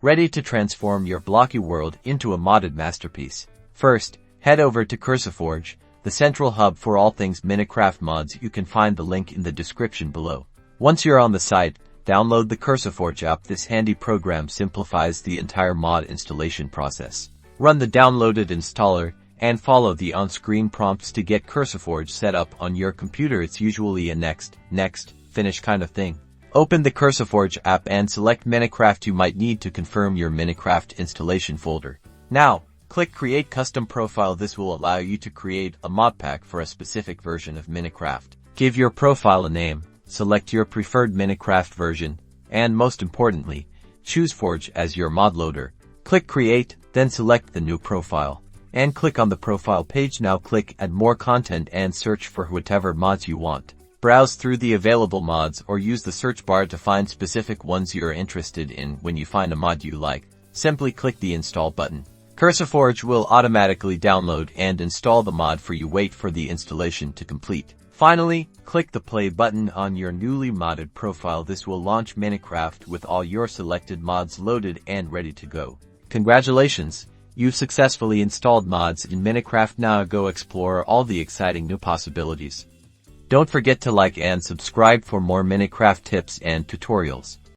ready to transform your blocky world into a modded masterpiece. First, head over to CurseForge, the central hub for all things Minecraft mods. You can find the link in the description below. Once you're on the site, download the CurseForge app. This handy program simplifies the entire mod installation process. Run the downloaded installer and follow the on-screen prompts to get CurseForge set up on your computer. It's usually a next, finish kind of thing. Open the CurseForge app and select Minecraft. You might need to confirm your Minecraft installation folder. Now, click Create Custom Profile. This will allow you to create a mod pack for a specific version of Minecraft. Give your profile a name, select your preferred Minecraft version, and most importantly, choose Forge as your mod loader. Click Create, then select the new profile, and click on the profile page. Now click Add More Content and search for whatever mods you want. Browse through the available mods or use the search bar to find specific ones you're interested in. When you find a mod you like, simply click the Install button. CurseForge will automatically download and install the mod for you. Wait for the installation to complete. Finally, click the play button on your newly modded profile. This will launch Minecraft with all your selected mods loaded and ready to go. Congratulations! You've successfully installed mods in Minecraft. Now go explore all the exciting new possibilities. Don't forget to like and subscribe for more Minecraft tips and tutorials.